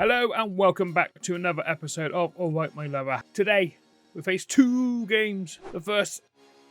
Hello and welcome back to another episode of Alright My Lover. Today we face two games. The first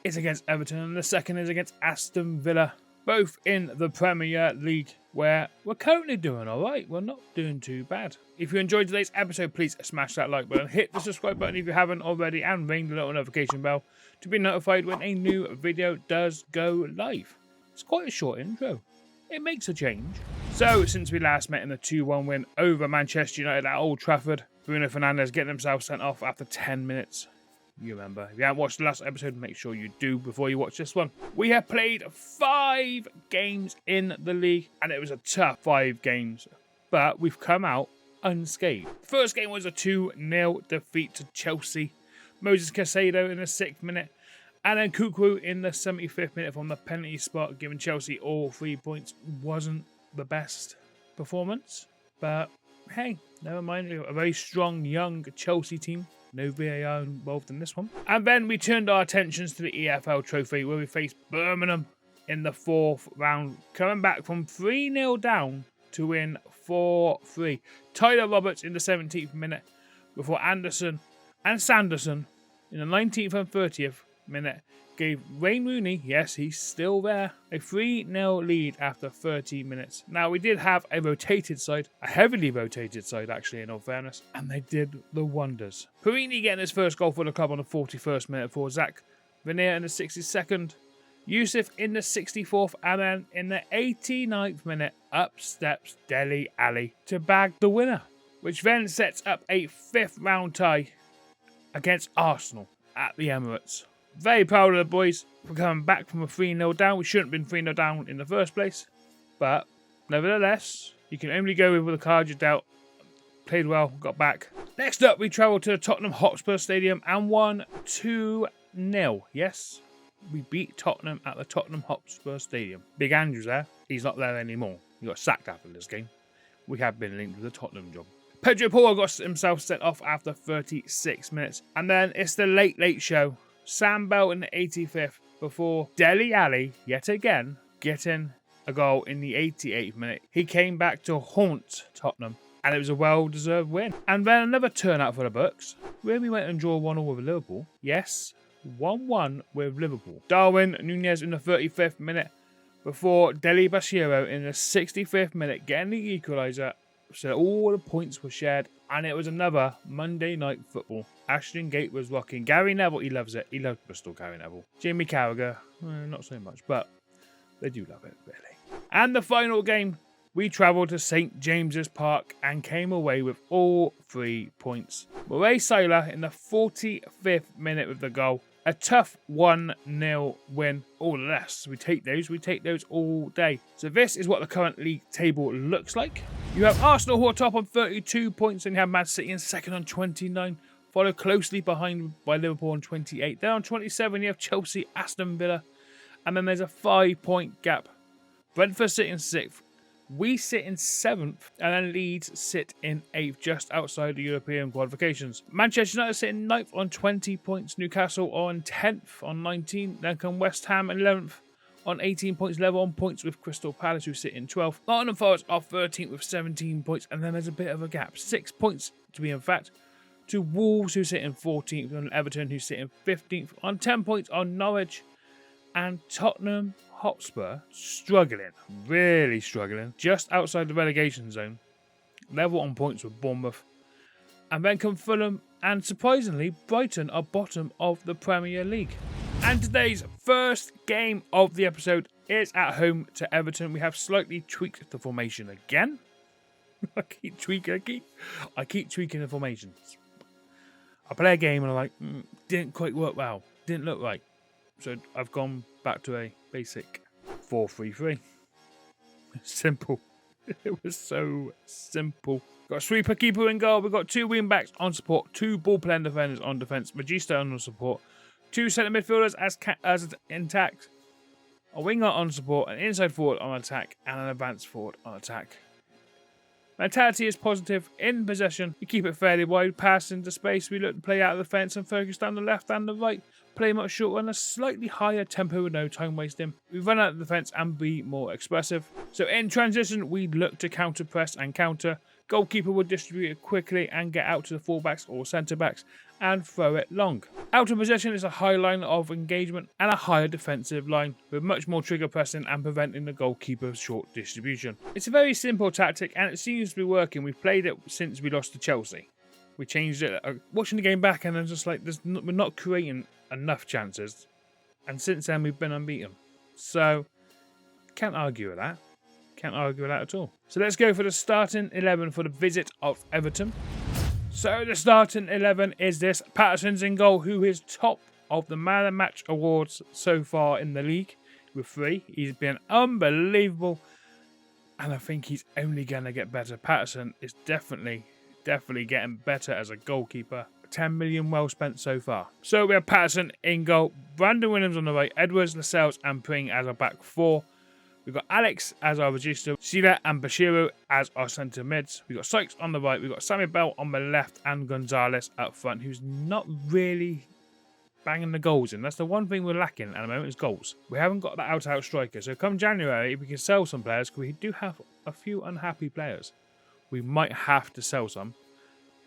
is against Everton and the second is against Aston Villa. Both in the Premier League, where we're currently doing alright. We're not doing too bad. If you enjoyed today's episode, please smash that like button, hit the subscribe button if you haven't already, and ring the little notification bell to be notified when a new video does go live. It's quite a short intro. It makes a change. So, since we last met in the 2-1 win over Manchester United at Old Trafford, Bruno Fernandes getting himself sent off after 10 minutes. You remember. If you haven't watched the last episode, make sure you do before you watch this one. We have played 5 games in the league, and it was a tough 5 games, but we've come out unscathed. The first game was a 2-0 defeat to Chelsea. Moses Caicedo in the 6th minute, and then Cuckoo in the 75th minute from the penalty spot, giving Chelsea all 3 points. Wasn't the best performance, but hey, never mind. A very strong young Chelsea team. No VAR involved in this one. And then we turned our attentions to the EFL Trophy, where we faced Birmingham in the 4th round, coming back from 3-0 down to win 4-3. Tyler Roberts in the 17th minute, before Anderson and Sanderson in the 19th and 30th minute gave Wayne Rooney, yes, he's still there, a 3-0 lead after 30 minutes. Now, we did have a rotated side, a heavily rotated side, actually, in all fairness, and they did the wonders. Perini getting his first goal for the club on the 41st minute for Zach Veneer in the 62nd, Yusuf in the 64th, and then in the 89th minute, up steps Dele Alli to bag the winner, which then sets up a 5th round tie against Arsenal at the Emirates. Very proud of the boys for coming back from a 3-0 down. We shouldn't have been 3-0 down in the first place. But, nevertheless, you can only go with the card you're dealt. Played well, got back. Next up, we travelled to the Tottenham Hotspur Stadium and won 2-0. Yes, we beat Tottenham at the Tottenham Hotspur Stadium. Big Andrew's there. He's not there anymore. He got sacked after this game. We have been linked with the Tottenham job. Pedro Porro got himself sent off after 36 minutes. And then it's the late show. Sam Bell in the 85th, before Dele Alli, yet again, getting a goal in the 88th minute. He came back to haunt Tottenham, and it was a well-deserved win. And then another turnout for the books, where we went and drew 1-1 with Liverpool. Yes, 1-1 with Liverpool. Darwin Nunez in the 35th minute, before Deli Bashiro in the 65th minute, getting the equaliser, so all the points were shared, and it was another Monday Night Football. Ashton Gate was rocking. Gary Neville, he loves it. He loves Bristol, Gary Neville. Jamie Carragher, not so much, but they do love it, really. And the final game, we travelled to St James's Park and came away with all 3 points. Moray Sailor in the 45th minute with the goal. A tough 1-0 win. All less. We take those all day. So this is what the current league table looks like. You have Arsenal who are top on 32 points, and you have Man City in second on 29. Followed closely behind by Liverpool on 28. Then on 27 you have Chelsea, Aston Villa, and then there's a 5-point gap. Brentford sit in 6th. We sit in 7th, and then Leeds sit in 8th, just outside the European qualifications. Manchester United sit in 9th on 20 points. Newcastle on 10th on 19. Then come West Ham 11th on 18 points, level on points with Crystal Palace, who sit in 12th. Nottingham Forest are 13th with 17 points, and then there's a bit of a gap. 6 points, to be in fact, to Wolves, who sit in 14th, and Everton, who sit in 15th. On 10 points on Norwich, and Tottenham Hotspur struggling, really struggling, just outside the relegation zone, level on points with Bournemouth, and then come Fulham, and surprisingly, Brighton are bottom of the Premier League. And today's first game of the episode is at home to Everton. We have slightly tweaked the formation again. I keep tweaking the formations. I play a game and I'm like, didn't quite work well, didn't look right. So I've gone back to a basic 4-3-3. Simple. It was so simple. Got a sweeper keeper in goal. We've got 2 wing backs on support, 2 ball playing defenders on defence, Magista on support, 2 centre midfielders as intact, a winger on support, an inside forward on attack, and an advanced forward on attack. Mentality is positive. In possession, we keep it fairly wide, pass into space. We look to play out of the fence and focus down the left and the right. Play much shorter and a slightly higher tempo with no time wasting. We run out of the fence and be more expressive. So in transition, we look to counter press and counter. Goalkeeper will distribute it quickly and get out to the fullbacks or centre-backs and throw it long. Out of possession is a high line of engagement and a higher defensive line with much more trigger pressing and preventing the goalkeeper's short distribution. It's a very simple tactic and it seems to be working. We've played it since we lost to Chelsea. We changed it. Watching the game back and I'm just like, we're not creating enough chances. And since then we've been unbeaten. So, can't argue with that. Can't argue with that at all. So let's go for the starting 11 for the visit of Everton. So the starting 11 is this. Patterson's in goal, who is top of the Man of the Match awards so far in the league with 3. He's been unbelievable. And I think he's only going to get better. Patterson is definitely getting better as a goalkeeper. 10 million well spent so far. So we have Patterson in goal. Brandon Williams on the right. Edwards, Lascelles and Pring as our back 4. We've got Alex as our regista, Sila and Bashiru as our centre mids. We've got Sykes on the right, we've got Sammy Bell on the left and Gonzalez up front, who's not really banging the goals in. That's the one thing we're lacking at the moment is goals. We haven't got that out-and-out striker. So come January, we can sell some players because we do have a few unhappy players. We might have to sell some,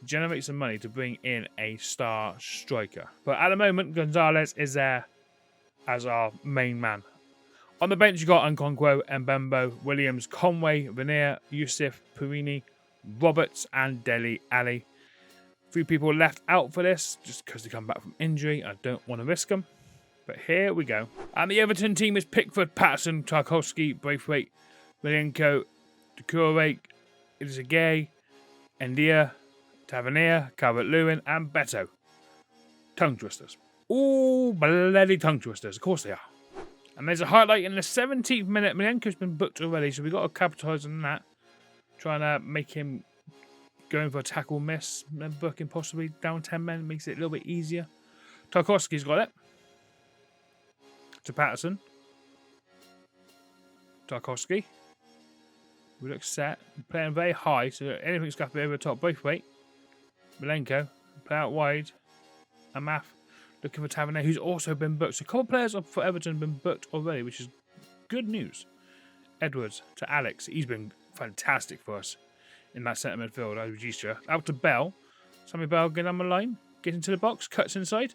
generate some money to bring in a star striker. But at the moment, Gonzalez is there as our main man. On the bench, you got Nkonkwo, Mbembo, Williams, Conway, Veneer, Yusuf, Perini, Roberts, and Dele Alli. 3 people left out for this just because they come back from injury. I don't want to risk them. But here we go. And the Everton team is Pickford, Patterson, Tarkowski, Braithwaite, Milenko, Doucouré, Idrissa Ndia, Tavernier, Calvert-Lewin, and Beto. Tongue twisters. Ooh, bloody tongue twisters. Of course they are. And there's a highlight in the 17th minute. Milenko's been booked already, so we've got to capitalise on that. Trying to make him going for a tackle miss. Then book him possibly down 10 men. Makes it a little bit easier. Tarkowski's got it. To Patterson. Tarkowski. We look set. We're playing very high, so anything's got to be over the top. Braithwaite. Milenko. Play out wide. Amath. Looking for Tavernier, who's also been booked. So a couple of players for Everton have been booked already, which is good news. Edwards to Alex. He's been fantastic for us in that centre midfield. I reduced you. Out to Bell. Sammy Bell getting on the line. Gets into the box. Cuts inside.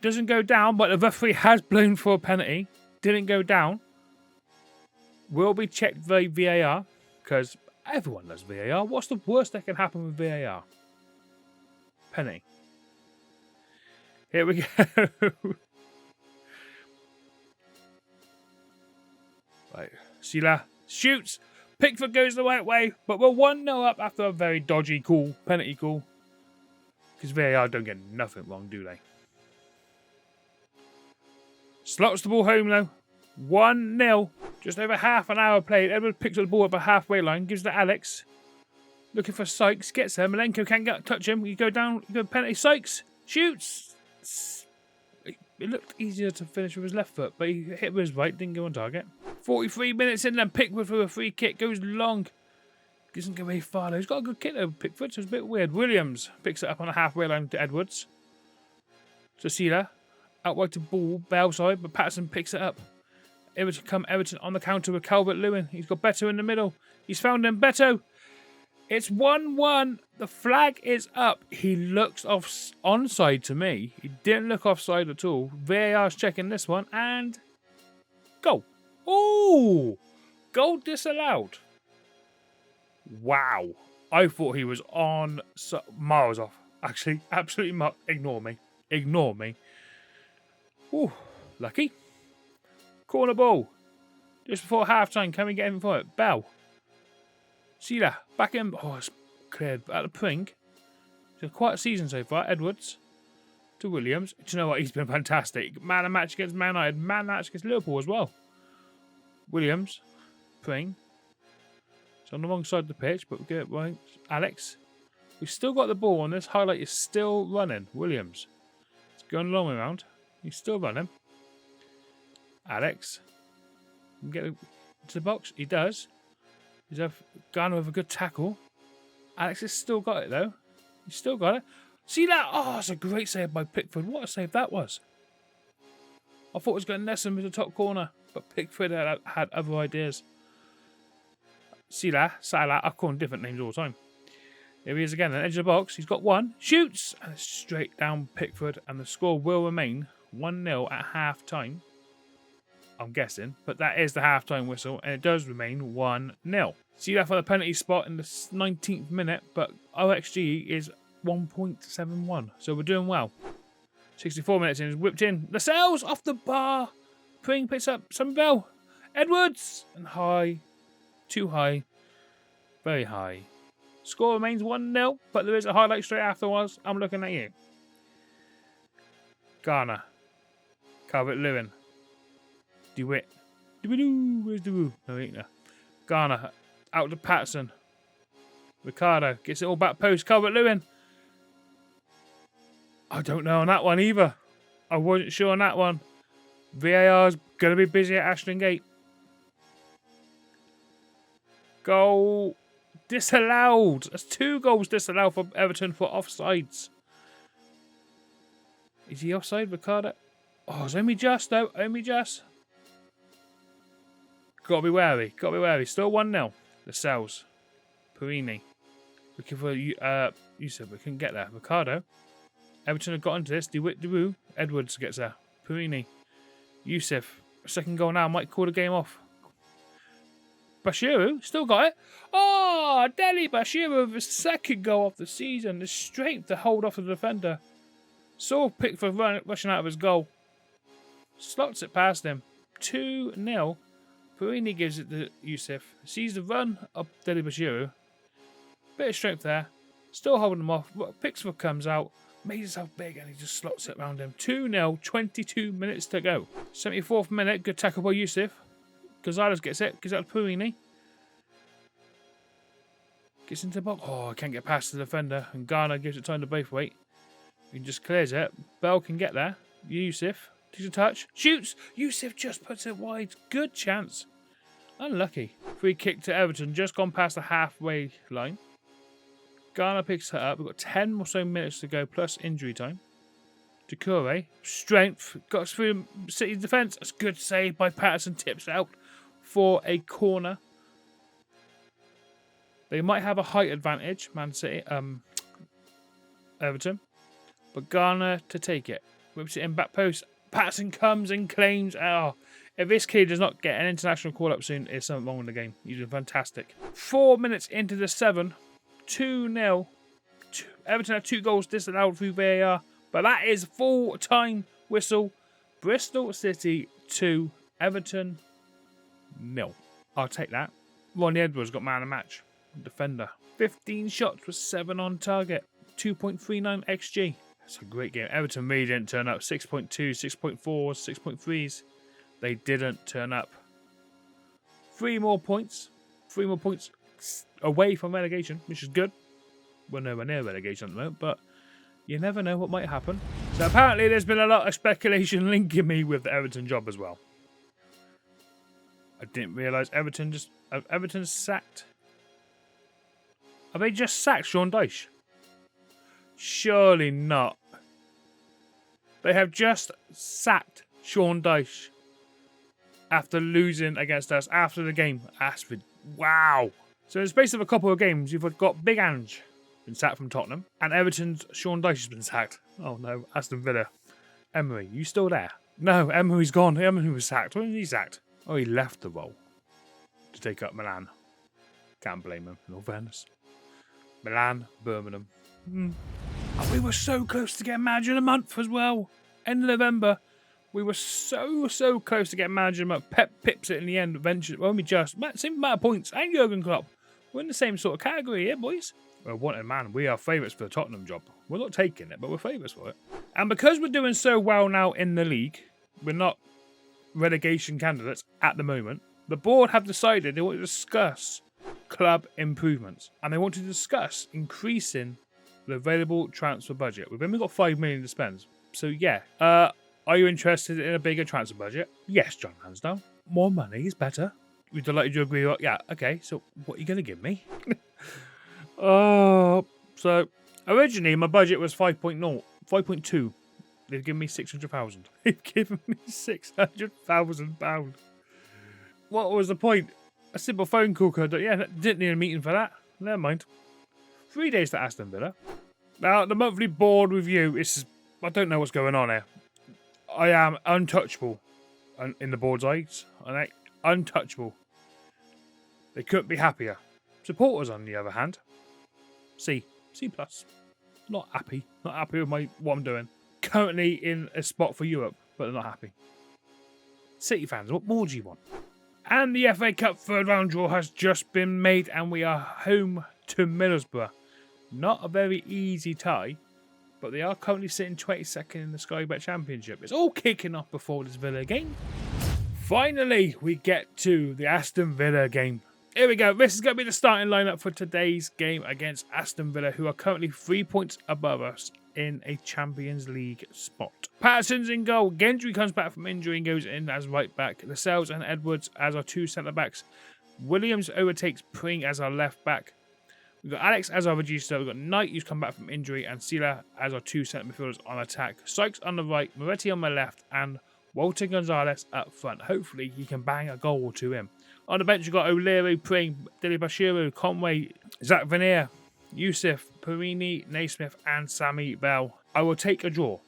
Doesn't go down, but the referee has blown for a penalty. Didn't go down. Will be checked by VAR, because everyone loves VAR. What's the worst that can happen with VAR? Penalty. Here we go. Right. Sila shoots. Pickford goes the right way, but we're 1-0 up after a very dodgy call, penalty call. Because VAR don't get nothing wrong, do they? Slots the ball home though. 1-0. Just over half an hour played. Edward picks up the ball up a halfway line, gives it to Alex. Looking for Sykes, gets there. Milenko can't touch him. You go down, you go penalty. Sykes shoots. It looked easier to finish with his left foot, but he hit with his right, didn't go on target. 43 minutes in, then Pickford for a free kick, goes long. Doesn't go very far though. He's got a good kick though, Pickford, so it's a bit weird. Williams picks it up on a halfway line to Edwards. So Sila, out wide to ball, Bell side, but Patterson picks it up. Everton on the counter with Calvert-Lewin. He's got Beto in the middle. He's found him. Beto. It's 1-1. The flag is up. He looks onside to me. He didn't look offside at all. VAR's checking this one and goal. Ooh, goal disallowed. Wow. I thought he was on miles off. Actually, absolutely ignore me. Ignore me. Ooh, lucky. Corner ball. Just before half-time. Can we get him for it? Bell. Sila. Back in. Oh, it's cleared. At the Pring. It's quite a season so far. Edwards. To Williams. Do you know what? He's been fantastic. Man of match against Man United. Man of match against Liverpool as well. Williams. Pring. It's on the wrong side of the pitch, but we get it right. Alex. We've still got the ball on this. Highlight is still running. Williams. It's going a long way around. He's still running. Alex. Can get into the box. He does. He's gone with a good tackle. Alex has still got it though. He's still got it. See that? Oh, it's a great save by Pickford. What a save that was. I thought it was going to nest him in the top corner, but Pickford had other ideas. Salah, I call him different names all the time. Here he is again, at the edge of the box. He's got one, shoots, and it's straight down Pickford, and the score will remain 1-0 at half-time. I'm guessing, but that is the half-time whistle, and it does remain 1-0. Salah for the penalty spot in the 19th minute, but OXG is 1.71, so we're doing well. 64 minutes in, is whipped in. Lascelles off the bar. Pring picks up Somerville. Edwards, and high, too high, very high. Score remains 1-0, but there is a highlight straight afterwards. I'm looking at you. Garner. Calvert-Lewin. DeWitt. Where's DeWoo? No, he ain't there. Garner. Out to Patterson. Ricardo. Gets it all back post. Calvert-Lewin. I don't know on that one either. I wasn't sure on that one. VAR's going to be busy at Ashton Gate. Goal disallowed. That's 2 goals disallowed for Everton for offsides. Is he offside, Ricardo? Oh, it's only just, though. Only just. Got to be wary. Got to be wary. Still 1-0. Lascelles. Perini. Looking for Yusuf. We couldn't get there. Ricardo. Everton have got into this. DeWitt, DeWoo. Edwards gets there. Perini. Yusuf. Second goal now. Might call the game off. Bashiru. Still got it. Oh, Deli Bashiru with his second goal of the season. The strength to hold off the defender. Saw Pickford rushing out of his goal. Slots it past him. 2-0. Perini gives it to Yusuf. Sees the run of Deli Bashiru. Bit of strength there. Still holding him off. Pickford comes out. Made himself big and he just slots it around him. 2-0. 22 minutes to go. 74th minute. Good tackle by Yusuf. Gonzalez gets it. Gives it to Perini. Gets into the box. Oh, I can't get past the defender. And Garner gives it time to Braithwaite. He just clears it. Bell can get there. Yusuf takes a touch. Shoots. Yusuf just puts it wide. Good chance. Unlucky. Free kick to Everton. Just gone past the halfway line. Garner picks it up. We've got 10 or so minutes to go, plus injury time. Doucouré. Strength. Got through City's defence. That's a good save by Patterson. Tips out for a corner. They might have a height advantage, Man City. Everton. But Garner to take it. Whips it in back post. Patterson comes and claims. Oh, if this kid does not get an international call-up soon, there's something wrong with the game. He's been fantastic. 4 minutes into the 7. 2-0. Everton have 2 goals disallowed through VAR. But that is full-time whistle. Bristol City 2. Everton 0. I'll take that. Ronnie Edwards got man of the match. Defender. 15 shots with 7 on target. 2.39 XG. That's a great game. Everton really didn't turn up. 6.2, 6.4, 6.3s. They didn't turn up. 3 more points. 3 more points away from relegation, which is good. We're nowhere near relegation at the moment, but you never know what might happen. So apparently there's been a lot of speculation linking me with the Everton job as well. I didn't realise Everton's sacked. Have they just sacked Sean Dyche? Surely not. They have just sacked Sean Dyche after losing against us after the game. Wow. So in the space of a couple of games, you've got Big Ange been sacked from Tottenham, and Everton's Sean Dyche has been sacked. Oh no, Aston Villa. Emery, you still there? No, Emery's gone. Emery was sacked. When was he sacked? Oh, he left the role to take up Milan. Can't blame him, in all fairness. Milan, Birmingham. And we were so close to getting manager of the month as well. End of November, we were so close to getting manager of the month. Pep pips it in the end eventually. Well, only just. Same amount of points. And Jurgen Klopp. We're in the same sort of category here, boys. Well, wanted man, we are favourites for the Tottenham job. We're not taking it, but we're favourites for it. And because we're doing so well now in the league, we're not relegation candidates at the moment. The board have decided they want to discuss club improvements. And they want to discuss increasing the available transfer budget. We've only got 5 million to spend. So yeah, are you interested in a bigger transfer budget? Yes, John Lansdowne. More money is better. We're delighted you agree. Yeah, okay, so what are you going to give me? So originally my budget was 5.2. They've given me 600,000. They've given me £600,000. What was the point? A simple phone call could. Yeah, didn't need a meeting for that. Never mind. 3 days to Aston Villa. Now, the monthly board review is... I don't know what's going on here. I am untouchable in the board's eyes. Untouchable. They couldn't be happier. Supporters, on the other hand, C plus. Not happy. Not happy with what I'm doing. Currently in a spot for Europe, but they're not happy. City fans, what more do you want? And the FA Cup third round draw has just been made, and we are home to Middlesbrough. Not a very easy tie, but they are currently sitting 22nd in the Sky Bet Championship. It's all kicking off before this Villa game. Finally, we get to the Aston Villa game. Here we go. This is going to be the starting lineup for today's game against Aston Villa, who are currently 3 points above us in a Champions League spot. Patterson's in goal. Gendry comes back from injury and goes in as right back. Lascelles and Edwards as our two centre-backs. Williams overtakes Pring as our left back. We've got Alex as our reducer. We've got Knight, who's come back from injury, and Sila as our two centre midfielders on attack. Sykes on the right, Moretti on my left, and Walter Gonzalez up front. Hopefully, he can bang a goal or two in. On the bench, we've got O'Leary, Pring, Dilly Bashiru, Conway, Zach Veneer, Yusuf, Perini, Naismith, and Sammy Bell. I will take a draw.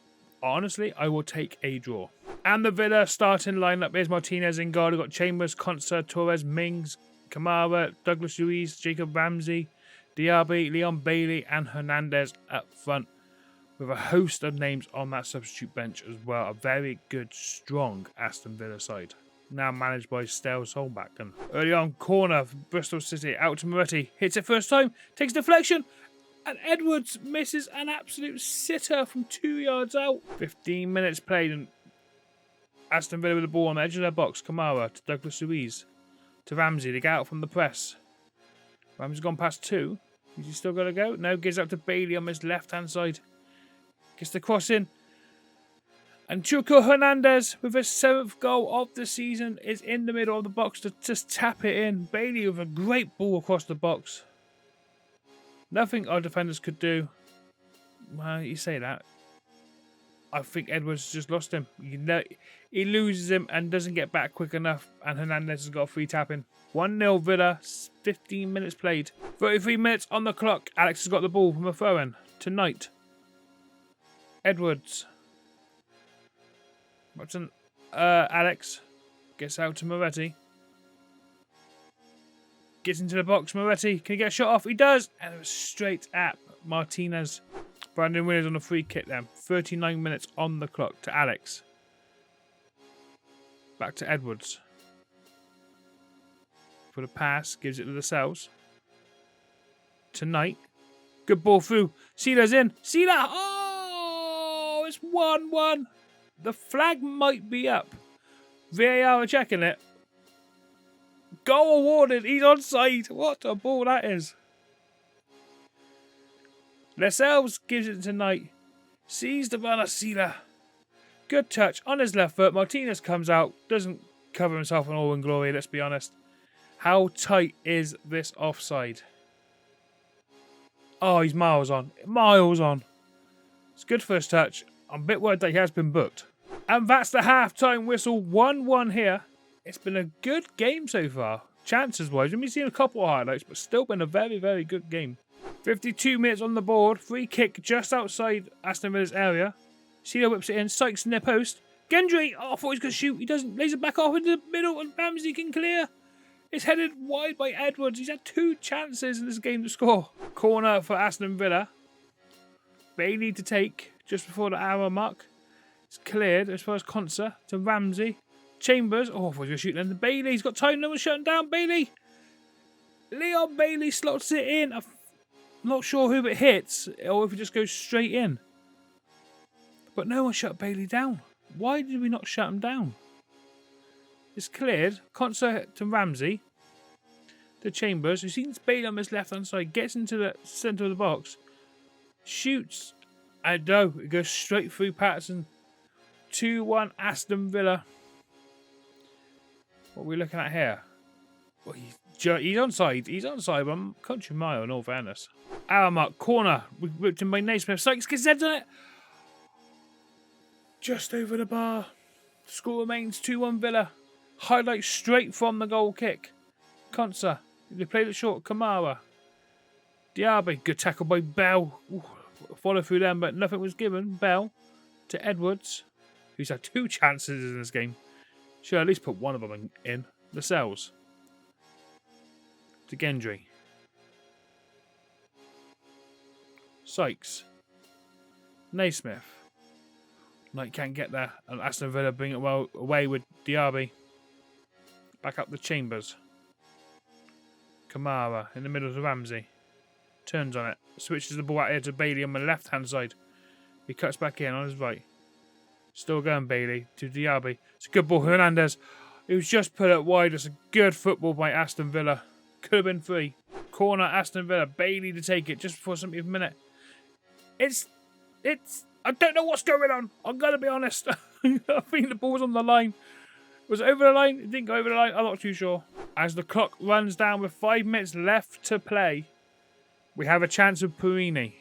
Honestly, I will take a draw. And the Villa starting lineup is Martinez in goal. We've got Chambers, Konsa, Torres, Mings, Kamara, Douglas Luiz, Jacob Ramsey, Diaby, Leon Bailey, and Hernandez up front, with a host of names on that substitute bench as well. A very good, strong Aston Villa side. Now managed by Stale Solback. And early on, corner for Bristol City, out to Moretti. Hits it first time, takes deflection, and Edwards misses an absolute sitter from 2 yards out. 15 minutes played, and Aston Villa with the ball on the edge of their box. Kamara to Douglas Luiz. To Ramsey, they get out from the press. Ramsey's gone past two. Is he still got to go? No, gives up to Bailey on his left-hand side. Gets the cross in. And Chuco Hernandez, with his 7th goal of the season, is in the middle of the box to just tap it in. Bailey with a great ball across the box. Nothing our defenders could do. Well, you say that. I think Edwards just lost him. He loses him and doesn't get back quick enough. And Hernandez has got a free tap in. 1-0 Villa, 15 minutes played. 33 minutes on the clock. Alex has got the ball from a throw-in to Knight. Edwards. Watson, Alex gets out to Moretti. Gets into the box. Moretti, can he get a shot off? He does. And it was straight at Martinez. Brandon Williams on a free kick then. 39 minutes on the clock to Alex. Back to Edwards. For the pass, gives it to Lascelles. To Knight. Good ball through. Sila's in. Sila! Oh! It's 1-1. The flag might be up. VAR are checking it. Goal awarded. He's onside. What a ball that is. Lascelles gives it to Knight. Sees the run of Sila. Good touch on his left foot. Martinez comes out. Doesn't cover himself in all in glory, let's be honest. How tight is this offside? Oh, he's miles on. Miles on. It's good first touch. I'm a bit worried that he has been booked. And that's the half-time whistle. 1-1 here. It's been a good game so far. Chances-wise, we've seen a couple of highlights, but still been a very, very good game. 52 minutes on the board. Free kick just outside Aston Villa's area. Sila whips it in. Sykes near post. Gendry! Oh, I thought he was going to shoot. He doesn't. Lays it back off into the middle, and Ramsey can clear. It's headed wide by Edwards. He's had 2 chances in this game to score. Corner for Aston Villa. Bailey to take just before the hour mark. It's cleared as far as Konsa to Ramsey. Chambers. Oh, I thought he was going to shoot then. Bailey. He's got time. No one's shutting down. Bailey. Leon Bailey slots it in. I'm not sure who it hits or if it just goes straight in. But no one shut Bailey down. Why did we not shut him down? It's cleared. Konsa to Ramsey. To Chambers, who sees Bailey on his left-hand side. Gets into the centre of the box. Shoots. And no, it goes straight through Patterson. 2-1 Aston Villa. What are we looking at here? Well, he's onside. He's onside, but I'm country mile in all fairness. Hour mark, corner. We whipped him by Naismith. Sykes gets heads on it. Just over the bar. Score remains 2-1 Villa. Highlight straight from the goal kick. Consa. They played it short. Kamara. Diaby. Good tackle by Bell. Ooh, follow through them, but nothing was given. Bell to Edwards, who's had 2 chances in this game. Should at least put one of them in. Lascelles. To Gendry. Sykes. Naismith. Knight can't get there, and Aston Villa bring it well away with Diaby. Back up the Chambers. Kamara in the middle to Ramsey. Turns on it. Switches the ball out here to Bailey on the left-hand side. He cuts back in on his right. Still going Bailey to Diaby. It's a good ball. Hernandez. He was just put it wide. It's a good football by Aston Villa. Could have been 3. Corner Aston Villa. Bailey to take it just before 70th minute. It's. I don't know what's going on. I'm going to be honest. I think the ball was on the line. Was it over the line? It didn't go over the line. I'm not too sure. As the clock runs down with 5 minutes left to play, we have a chance of Perini.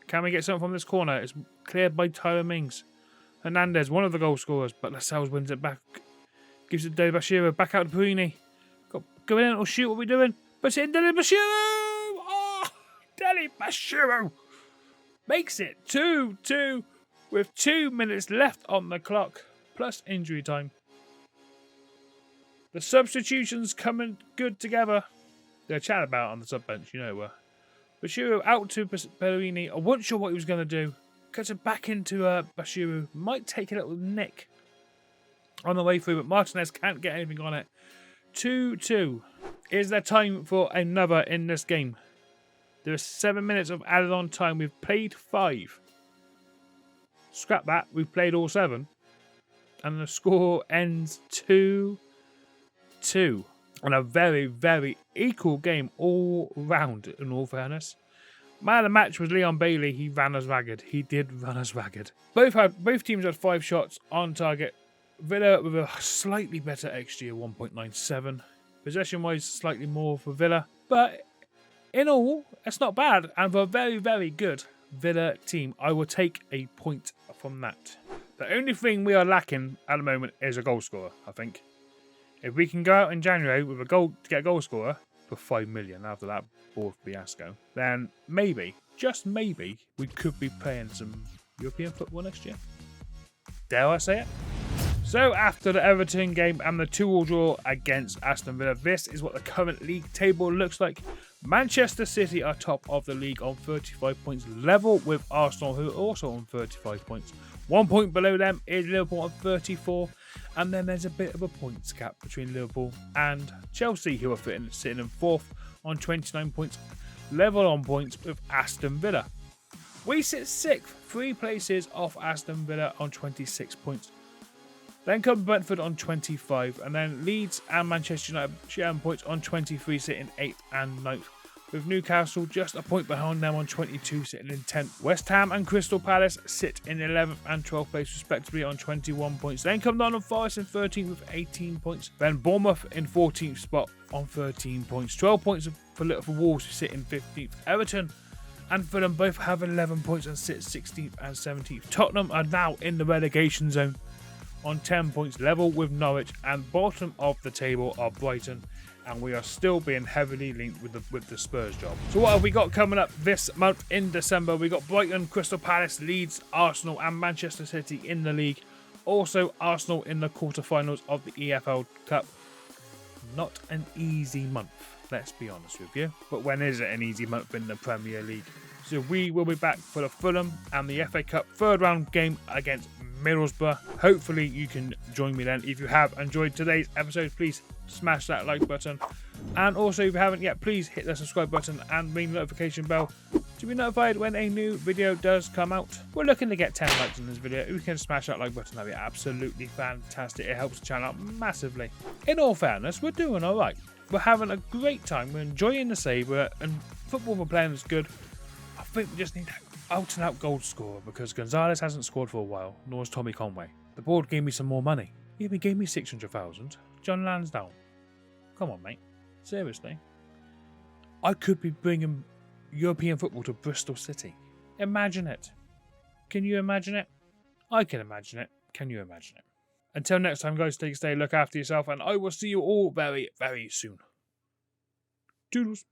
Can we get something from this corner? It's cleared by Tyler Mings. Hernandez, one of the goal scorers, but Lascelles wins it back. Gives it to Bashiro. Back out to Perini. Go in or shoot. What are we doing? Puts it in Deli Bashiro. Oh, Deli Bashiro makes it 2-2 with 2 minutes left on the clock, plus injury time. The substitutions coming good together. They're chatting about on the sub bench, you know. Bashiro out to Perini. I wasn't sure what he was going to do. Cuts it back into Bashiro. Might take a little nick on the way through, but Martinez can't get anything on it. 2-2. Is there time for another in this game? There are 7 minutes of added on time. We've played 5. Scrap that. We've played all 7. And the score ends 2-2. And a very, very equal game all round, in all fairness. Man of the match was Leon Bailey. He ran us ragged. He did run us ragged. Both teams had 5 shots on target. Villa with a slightly better XG of 1.97. Possession-wise, slightly more for Villa. But in all, it's not bad. And for a very, very good Villa team, I will take a point from that. The only thing we are lacking at the moment is a goal scorer, I think. If we can go out in January with a goal to get a goal scorer for 5 million after that board fiasco, then maybe, just maybe, we could be playing some European football next year. Dare I say it? So after the Everton game and the 2-2 draw against Aston Villa, this is what the current league table looks like. Manchester City are top of the league on 35 points, level with Arsenal, who are also on 35 points. 1 point below them is Liverpool on 34, and then there's a bit of a points gap between Liverpool and Chelsea, who are sitting in 4th on 29 points, level on points with Aston Villa. We sit 6th, 3 places off Aston Villa on 26 points. Then come Brentford on 25, and then Leeds and Manchester United sharing points on 23, sitting 8th and 9th. With Newcastle just a point behind them on 22, sitting in 10th. West Ham and Crystal Palace sit in 11th and 12th place respectively on 21 points. Then come Nottingham Forest in 13th with 18 points. Then Bournemouth in 14th spot on 13 points. 12 points for Wolves, who sit in 15th. Everton and Fulham both have 11 points and sit 16th and 17th. Tottenham are now in the relegation zone on 10 points, level with Norwich, and bottom of the table are Brighton, and we are still being heavily linked with the Spurs job. So what have we got coming up this month in December? We got Brighton, Crystal Palace, Leeds, Arsenal and Manchester City in the league. Also Arsenal in the quarterfinals of the EFL Cup. Not an easy month, let's be honest with you. But when is it an easy month in the Premier League? So we will be back for the Fulham and the FA Cup 3rd round game against Middlesbrough. Hopefully you can join me then. If you have enjoyed today's episode, please smash that like button. And also, if you haven't yet, please hit the subscribe button and ring the notification bell to be notified when a new video does come out. We're looking to get 10 likes on this video. If you can smash that like button, that'd be absolutely fantastic. It helps the channel out massively. In all fairness, we're doing alright. We're having a great time. We're enjoying the sabre, and football we're playing is good. I think we just need out and out goal scorer, because Gonzalez hasn't scored for a while, nor has Tommy Conway. The board gave me some more money. Yeah, he gave me 600,000. John Lansdowne. Come on, mate. Seriously. I could be bringing European football to Bristol City. Imagine it. Can you imagine it? I can imagine it. Can you imagine it? Until next time, guys, stay, look after yourself, and I will see you all very, very soon. Toodles.